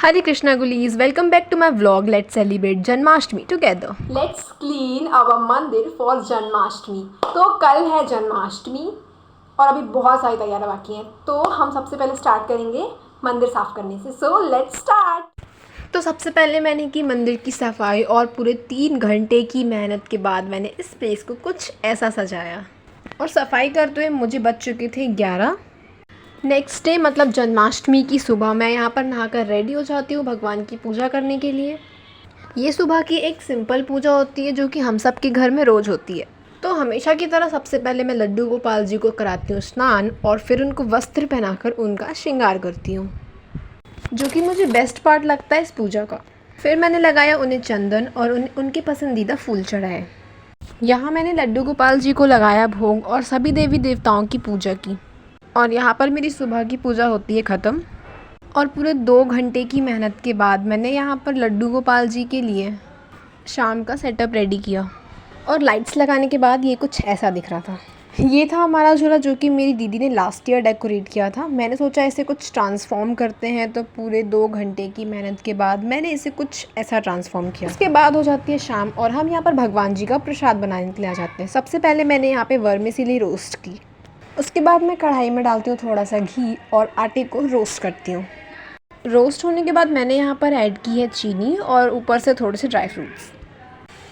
Hare Krishna Gulis, welcome back to my vlog. Let's celebrate Janmashtami together. Let's clean अवर मंदिर for Janmashtami. तो कल है जन्माष्टमी और अभी बहुत सारी तैयारियां बाकी हैं, तो हम सबसे पहले स्टार्ट करेंगे मंदिर साफ़ करने से। So let's start. तो सबसे पहले मैंने की मंदिर की सफाई और पूरे 3 घंटे की मेहनत के बाद मैंने इस प्लेस को कुछ ऐसा सजाया। और सफाई करते हुए मुझे बज चुके थे 11। नेक्स्ट डे मतलब जन्माष्टमी की सुबह मैं यहाँ पर नहाकर रेडी हो जाती हूँ भगवान की पूजा करने के लिए। ये सुबह की एक सिंपल पूजा होती है जो कि हम सब के घर में रोज़ होती है। तो हमेशा की तरह सबसे पहले मैं लड्डू गोपाल जी को कराती हूँ स्नान और फिर उनको वस्त्र पहनाकर उनका श्रृंगार करती हूँ, जो कि मुझे बेस्ट पार्ट लगता है इस पूजा का। फिर मैंने लगाया उन्हें चंदन और उनके पसंदीदा फूल चढ़ाए। यहाँ मैंने लड्डू गोपाल जी को लगाया भोग और सभी देवी देवताओं की पूजा की। और यहाँ पर मेरी सुबह की पूजा होती है ख़त्म। और पूरे 2 घंटे की मेहनत के बाद मैंने यहाँ पर लड्डू गोपाल जी के लिए शाम का सेटअप रेडी किया। और लाइट्स लगाने के बाद ये कुछ ऐसा दिख रहा था। ये था हमारा झूला जो कि मेरी दीदी ने लास्ट ईयर डेकोरेट किया था। मैंने सोचा इसे कुछ ट्रांसफॉर्म करते हैं, तो पूरे 2 घंटे की मेहनत के बाद मैंने इसे कुछ ऐसा ट्रांसफॉर्म किया। उसके बाद हो जाती है शाम और हम यहाँ पर भगवान जी का प्रसाद बनाने के लिए आ जाते हैं। सबसे पहले मैंने यहाँ पर वर्मिसेली रोस्ट की। उसके बाद मैं कढ़ाई में डालती हूँ थोड़ा सा घी और आटे को रोस्ट करती हूँ। रोस्ट होने के बाद मैंने यहाँ पर ऐड की है चीनी और ऊपर से थोड़े से ड्राई फ्रूट्स।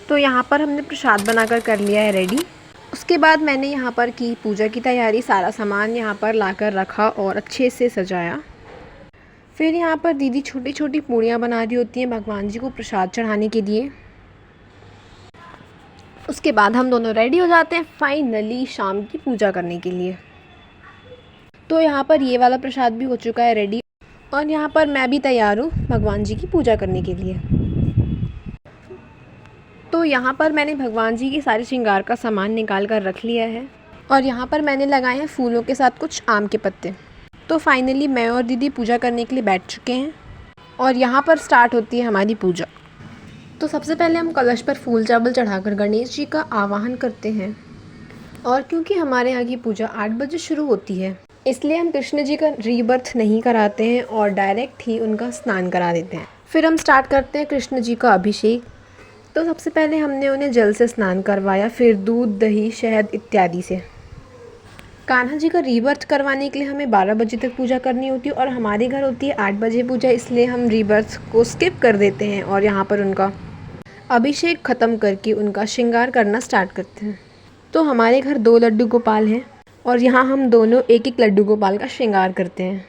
तो यहाँ पर हमने प्रसाद बनाकर कर लिया है रेडी। उसके बाद मैंने यहाँ पर की पूजा की तैयारी, सारा सामान यहाँ पर लाकर रखा और अच्छे से सजाया। फिर यहाँ पर दीदी छोटी छोटी पूड़ियाँ बना रही होती हैं भगवान जी को प्रसाद चढ़ाने के लिए। उसके बाद हम दोनों रेडी हो जाते हैं फाइनली शाम की पूजा करने के लिए। तो यहाँ पर ये वाला प्रसाद भी हो चुका है रेडी और यहाँ पर मैं भी तैयार हूँ भगवान जी की पूजा करने के लिए। तो यहाँ पर मैंने भगवान जी की सारे श्रृंगार का सामान निकाल कर रख लिया है और यहाँ पर मैंने लगाए हैं फूलों के साथ कुछ आम के पत्ते। तो फाइनली मैं और दीदी पूजा करने के लिए बैठ चुके हैं और यहाँ पर स्टार्ट होती है हमारी पूजा। तो सबसे पहले हम कलश पर फूल चावल चढ़ाकर गणेश जी का आवाहन करते हैं। और क्योंकि हमारे यहाँ की पूजा 8 बजे शुरू होती है, इसलिए हम कृष्ण जी का रीबर्थ नहीं कराते हैं और डायरेक्ट ही उनका स्नान करा देते हैं। फिर हम स्टार्ट करते हैं कृष्ण जी का अभिषेक। तो सबसे पहले हमने उन्हें जल से स्नान करवाया, फिर दूध, दही, शहद इत्यादि से। कान्हा जी का रीबर्थ करवाने के लिए हमें 12 बजे तक पूजा करनी होती है और हमारे घर होती है 8 बजे पूजा, इसलिए हम रीबर्थ को स्किप कर देते हैं और यहाँ पर उनका अभिषेक ख़त्म करके उनका श्रृंगार करना स्टार्ट करते हैं। तो हमारे घर 2 लड्डू गोपाल हैं और यहाँ हम दोनों एक एक लड्डू गोपाल का श्रृंगार करते हैं।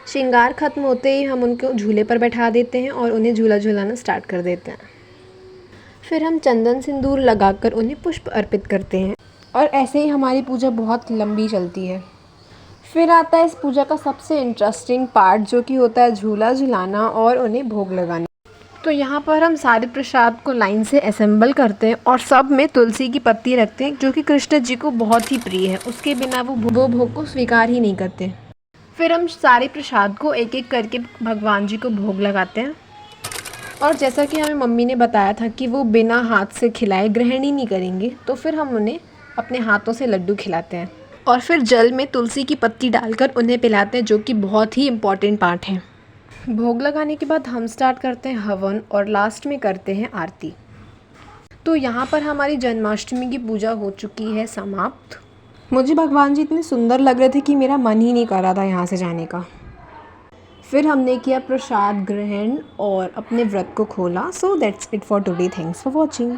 श्रृंगार ख़त्म होते ही हम उनको झूले पर बैठा देते हैं और उन्हें झूला झूलाना स्टार्ट कर देते हैं। फिर हम चंदन सिंदूर लगाकर उन्हें पुष्प अर्पित करते हैं और ऐसे ही हमारी पूजा बहुत लंबी चलती है। फिर आता है इस पूजा का सबसे इंटरेस्टिंग पार्ट, जो कि होता है झूला झुलाना और उन्हें भोग लगाना। तो यहाँ पर हम सारे प्रसाद को लाइन से असेंबल करते हैं और सब में तुलसी की पत्ती रखते हैं, जो कि कृष्ण जी को बहुत ही प्रिय है। उसके बिना वो भोग को स्वीकार ही नहीं करते। फिर हम सारे प्रसाद को एक एक करके भगवान जी को भोग लगाते हैं। और जैसा कि हमें मम्मी ने बताया था कि वो बिना हाथ से खिलाए ग्रहण ही नहीं करेंगे, तो फिर हम उन्हें अपने हाथों से लड्डू खिलाते हैं और फिर जल में तुलसी की पत्ती डालकर उन्हें पिलाते हैं, जो कि बहुत ही इम्पॉर्टेंट पार्ट है। भोग लगाने के बाद हम स्टार्ट करते हैं हवन और लास्ट में करते हैं आरती। तो यहाँ पर हमारी जन्माष्टमी की पूजा हो चुकी है समाप्त। मुझे भगवान जी इतने सुंदर लग रहे थे कि मेरा मन ही नहीं कर रहा था यहाँ से जाने का। फिर हमने किया प्रसाद ग्रहण और अपने व्रत को खोला। So that's it for today. Thanks for watching.